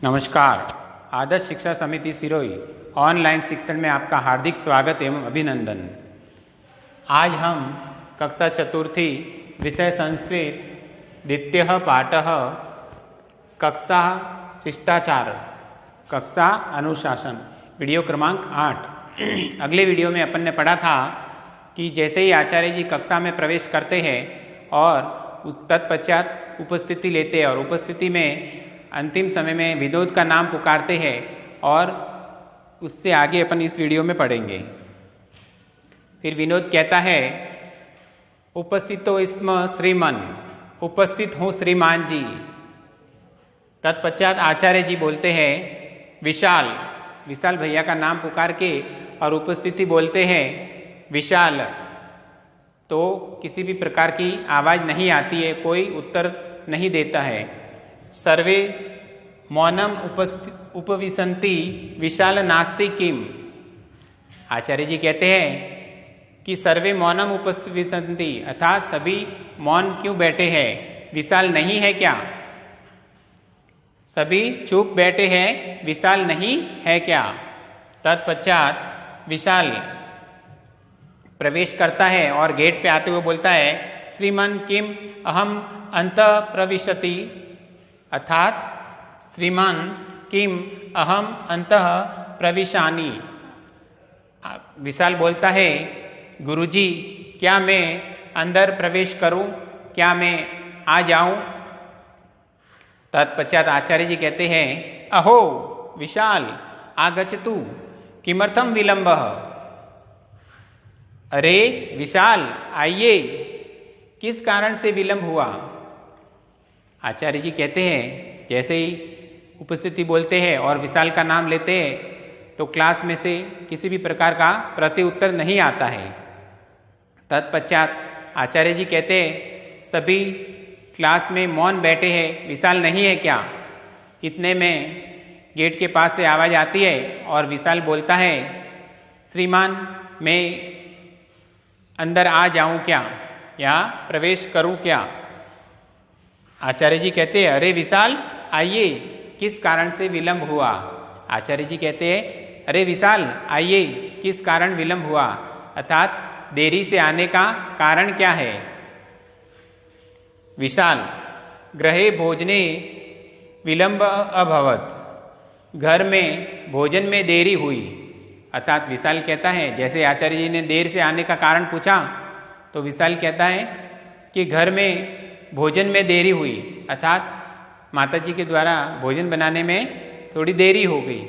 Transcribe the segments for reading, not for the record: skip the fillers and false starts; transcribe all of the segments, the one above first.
नमस्कार। आदर्श शिक्षा समिति सिरोही ऑनलाइन शिक्षण में आपका हार्दिक स्वागत एवं अभिनंदन। आज हम कक्षा चतुर्थी विषय संस्कृत द्वितीय पाठः कक्षा शिष्टाचार कक्षा अनुशासन वीडियो क्रमांक 8। अगले वीडियो में अपन ने पढ़ा था कि जैसे ही आचार्य जी कक्षा में प्रवेश करते हैं और उस तत्पश्चात उपस्थिति लेते हैं और उपस्थिति में अंतिम समय में विनोद का नाम पुकारते हैं और उससे आगे अपन इस वीडियो में पढ़ेंगे। फिर विनोद कहता है उपस्थितो स्म श्रीमन, उपस्थित हूँ श्रीमान जी। तत्पश्चात आचार्य जी बोलते हैं विशाल, विशाल भैया का नाम पुकार के और उपस्थिति बोलते हैं विशाल। तो किसी भी प्रकार की आवाज़ नहीं आती है, कोई उत्तर नहीं देता है। सर्वे मौनम उपविशन्ति विशाल नास्ति किम। आचार्य जी कहते हैं कि सर्वे मौनम उपविशन्ति अर्थात सभी मौन क्यों बैठे हैं, विशाल नहीं है क्या? सभी चुप बैठे हैं, विशाल नहीं है क्या? तत्पश्चात विशाल प्रवेश करता है और गेट पे आते हुए बोलता है श्रीमान किम अहम अंतः प्रविशति, अर्थात श्रीमान किम अहम अंतः प्रविशानि। विशाल बोलता है गुरुजी क्या मैं अंदर प्रवेश करूं, क्या मैं आ जाऊं? तत्पश्चात आचार्य जी कहते हैं अहो विशाल आगच्छतु किमर्थम विलंबः। अरे विशाल आइए, किस कारण से विलंब हुआ? आचार्य जी कहते हैं जैसे ही उपस्थिति बोलते हैं और विशाल का नाम लेते हैं तो क्लास में से किसी भी प्रकार का प्रत्युत्तर नहीं आता है। तत्पश्चात आचार्य जी कहते हैं सभी क्लास में मौन बैठे हैं, विशाल नहीं है क्या? इतने में गेट के पास से आवाज़ आती है और विशाल बोलता है श्रीमान मैं अंदर आ जाऊं क्या या प्रवेश करूं क्या? आचार्य जी कहते हैं अरे विशाल आइए, किस कारण से विलंब हुआ? आचार्य जी कहते हैं अरे विशाल आइए, किस कारण विलंब हुआ, अर्थात देरी से आने का कारण क्या है? विशाल गृहे भोजने विलंब अभवत, घर में भोजन में देरी हुई। अर्थात विशाल कहता है जैसे आचार्य जी ने देर से आने का कारण पूछा तो विशाल कहता है कि घर में भोजन में देरी हुई, अर्थात माता जी के द्वारा भोजन बनाने में थोड़ी देरी हो गई,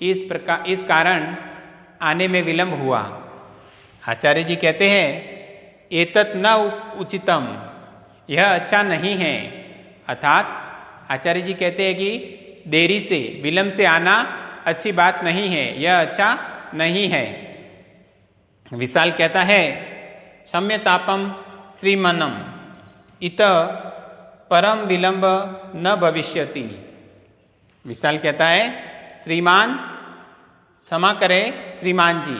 इस कारण आने में विलंब हुआ। आचार्य जी कहते हैं एतत् न उचितम, यह अच्छा नहीं है। अर्थात आचार्य जी कहते हैं कि देरी से विलंब से आना अच्छी बात नहीं है, यह अच्छा नहीं है। विशाल कहता है क्षम्यतापम श्रीमनम इत परम विलंब न भविष्यति। विशाल कहता है श्रीमान क्षमा करें श्रीमान जी,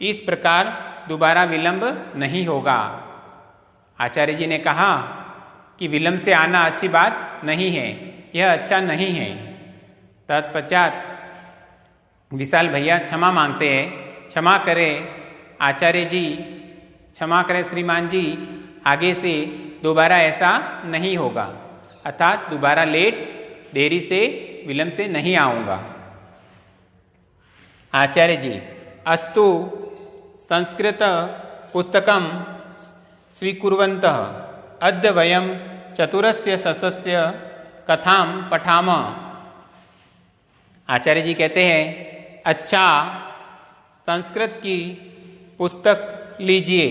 इस प्रकार दोबारा विलंब नहीं होगा। आचार्य जी ने कहा कि विलंब से आना अच्छी बात नहीं है, यह अच्छा नहीं है। तत्पश्चात विशाल भैया क्षमा मांगते हैं, क्षमा करें आचार्य जी, क्षमा करें श्रीमान जी, आगे से दोबारा ऐसा नहीं होगा, अर्थात दोबारा लेट देरी से विलंब से नहीं आऊँगा। आचार्य जी अस्तु संस्कृत पुस्तकम स्वीकुर्वन्तः अद्य वयं चतुरस्य सस्यस्य कथां पठामः। आचार्य जी कहते हैं अच्छा संस्कृत की पुस्तक लीजिए,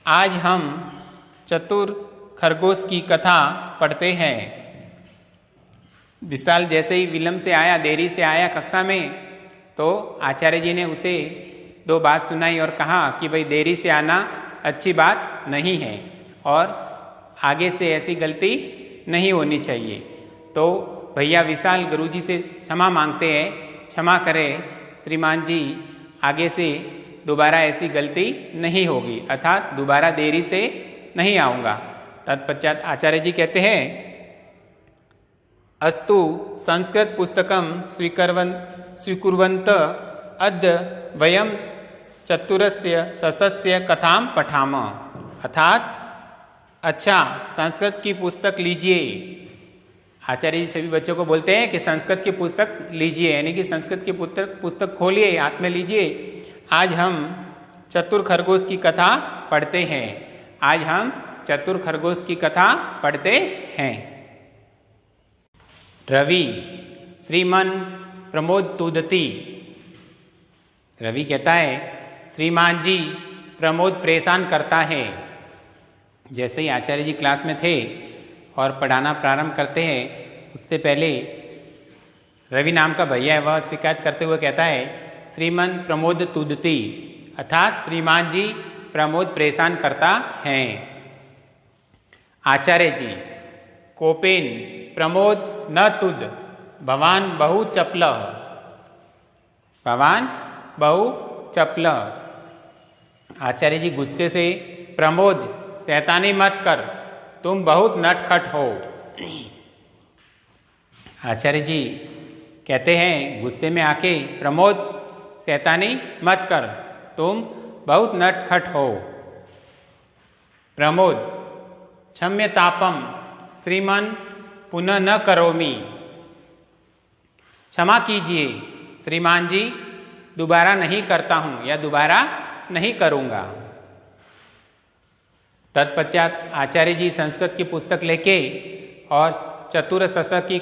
आज हम चतुर खरगोश की कथा पढ़ते हैं। विशाल जैसे ही विलंब से आया, देरी से आया कक्षा में, तो आचार्य जी ने उसे दो बात सुनाई और कहा कि भाई देरी से आना अच्छी बात नहीं है और आगे से ऐसी गलती नहीं होनी चाहिए। तो भैया विशाल गुरुजी से क्षमा मांगते हैं, क्षमा करें श्रीमान जी, आगे से दोबारा ऐसी गलती नहीं होगी, अर्थात दोबारा देरी से नहीं आऊँगा। तत्पश्चात आचार्य जी कहते हैं अस्तु संस्कृत पुस्तकं स्वीकुर्वन्त अद्य वयं चतुरस्य ससस्य कथां पठामः। अर्थात अच्छा संस्कृत की पुस्तक लीजिए। आचार्य जी सभी बच्चों को बोलते हैं कि संस्कृत की पुस्तक लीजिए, यानी कि संस्कृत की पुस्तक खोलिए, हाथ में लीजिए। आज हम चतुर खरगोश की कथा पढ़ते हैं। आज हम चतुर खरगोश की कथा पढ़ते हैं। रवि श्रीमान प्रमोद तुदती। रवि कहता है श्रीमान जी प्रमोद परेशान करता है। जैसे ही आचार्य जी क्लास में थे और पढ़ाना प्रारंभ करते हैं, उससे पहले रवि नाम का भैया है, वह शिकायत करते हुए कहता है श्रीमान प्रमोद तुदती, अर्थात श्रीमान जी प्रमोद परेशान करता है। आचार्य जी कोपेन प्रमोद न तुद भवान बहु चपल। भवान बहु चपल। आचार्य जी गुस्से से प्रमोद शैतानी मत कर, तुम बहुत नटखट हो। आचार्य जी कहते हैं गुस्से में आके प्रमोद शैतानी मत कर, तुम बहुत नटखट हो। प्रमोद क्षम्यतापम श्रीमान पुनः न करोमि। क्षमा कीजिए श्रीमान जी, दोबारा नहीं करता हूँ या दोबारा नहीं करूँगा। तत्पश्चात आचार्य जी संस्कृत की पुस्तक लेके और चतुर सस की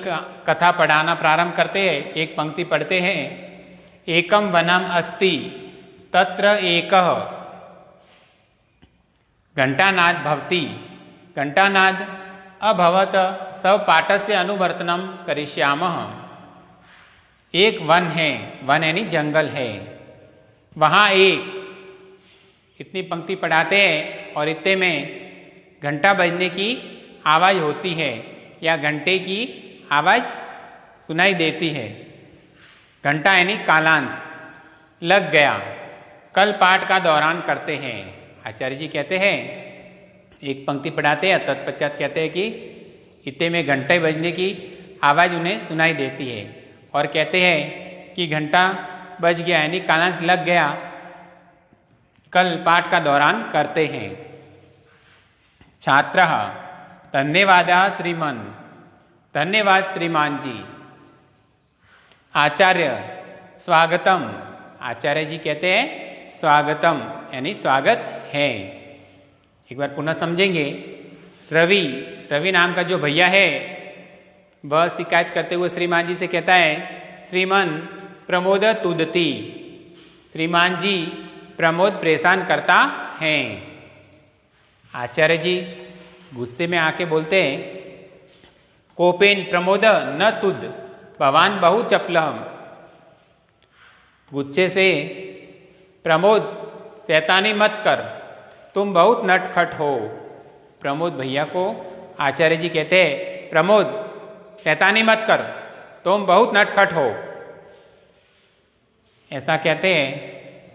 कथा पढ़ाना प्रारंभ करते हैं। एक पंक्ति पढ़ते हैं। एकम वनम अस्ति तत्र एकः घंटानाद भवति, घंटानाद अभवत सब पाठस्य अनुवर्तनम करिष्यामः। एक वन है, वन यानी जंगल है, वहाँ एक, इतनी पंक्ति पढ़ाते हैं और इतने में घंटा बजने की आवाज़ होती है या घंटे की आवाज़ सुनाई देती है। घंटा यानी कालांश लग गया। कल पाठ का दौरान करते हैं। आचार्य जी कहते हैं, एक पंक्ति पढ़ाते हैं, तत्पश्चात कहते हैं कि इतने में घंटे बजने की आवाज़ उन्हें सुनाई देती है और कहते हैं कि घंटा बज गया यानी कालांश लग गया, कल पाठ का दौरान करते हैं। छात्र धन्यवाद श्रीमान, धन्यवाद श्रीमान जी। आचार्य स्वागतम, आचार्य जी कहते हैं स्वागतम यानी स्वागत है। एक बार पुनः समझेंगे। रवि, रवि नाम का जो भैया है वह शिकायत करते हुए श्रीमान जी से कहता है श्रीमान प्रमोद तुदती, श्रीमान जी प्रमोद परेशान करता है। आचार्य जी गुस्से में आके बोलते हैं कोपेन प्रमोद न तुद भवान बहु चपलहम। गुस्से से प्रमोद शैतानी मत कर, तुम बहुत नटखट हो। प्रमोद भैया को आचार्य जी कहते हैं प्रमोद शैतानी मत कर, तुम बहुत नटखट हो, ऐसा कहते हैं।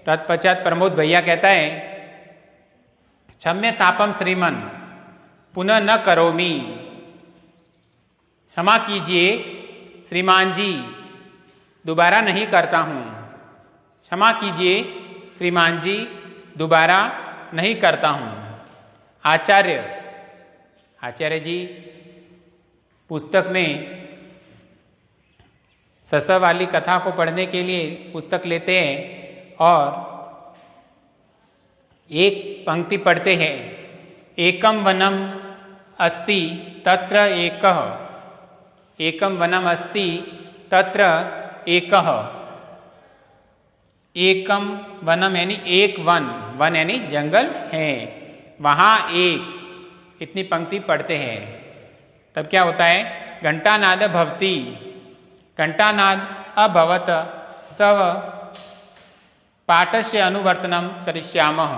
तत्पश्चात प्रमोद भैया कहता है क्षम्यतापम श्रीमन पुनः न करोमि। क्षमा कीजिए श्रीमान जी, दोबारा नहीं करता हूँ। क्षमा कीजिए श्रीमान जी, दोबारा नहीं करता हूँ। आचार्य, आचार्य जी पुस्तक में सस वाली कथा को पढ़ने के लिए पुस्तक लेते हैं और एक पंक्ति पढ़ते हैं। एकम वनम अस्ति तत्र एकः, एकम वनम अस्ति तत्र एकः। एकम वनम यानी एक वन, वन यानी जंगल है, वहाँ एक, इतनी पंक्ति पढ़ते हैं। तब क्या होता है घंटानाद भवति, घंटानाद अभवत सब पाठस्य अनुवर्तनम करिष्यामः।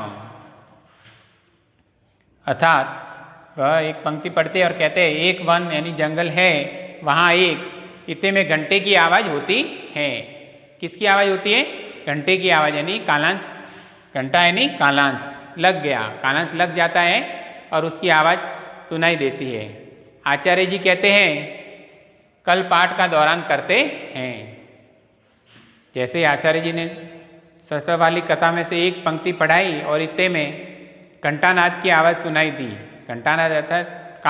अर्थात वह एक पंक्ति पढ़ते और कहते हैं एक वन यानी जंगल है, वहाँ एक, इतने में घंटे की आवाज़ होती है। किसकी आवाज़ होती है? घंटे की आवाज़ यानी कालांश, घंटा यानी कालांश लग गया, कालांश लग जाता है और उसकी आवाज़ सुनाई देती है। आचार्य जी कहते हैं कल पाठ का दौरान करते हैं। जैसे आचार्य जी ने सरसव वाली कथा में से एक पंक्ति पढ़ाई और इतने में घंटानाद की आवाज़ सुनाई दी। घंटानाद अर्थात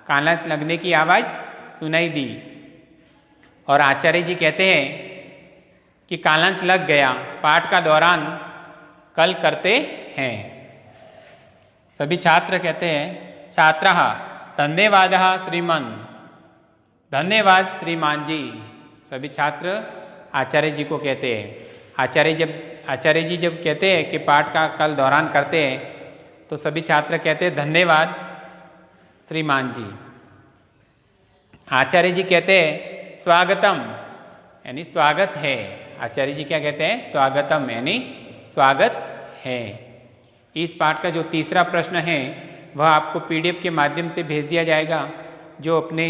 कालांश लगने की आवाज़ सुनाई दी और आचार्य जी कहते हैं कि कालांश लग गया, पाठ का दौरान कल करते हैं। सभी छात्र कहते हैं, छात्रः धन्यवादः श्रीमान, धन्यवाद श्रीमान जी। सभी छात्र आचार्य जी को कहते हैं। आचार्य जी जब कहते हैं कि पाठ का कल दौरान करते हैं तो सभी छात्र कहते हैं धन्यवाद श्रीमान जी। आचार्य जी कहते हैं स्वागतम यानी स्वागत है। आचार्य जी क्या कहते हैं? स्वागतम यानी स्वागत है। इस पाठ का जो तीसरा प्रश्न है वह आपको पीडीएफ के माध्यम से भेज दिया जाएगा, जो अपने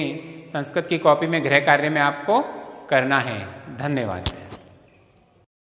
संस्कृत की कॉपी में गृह कार्य में आपको करना है। धन्यवाद।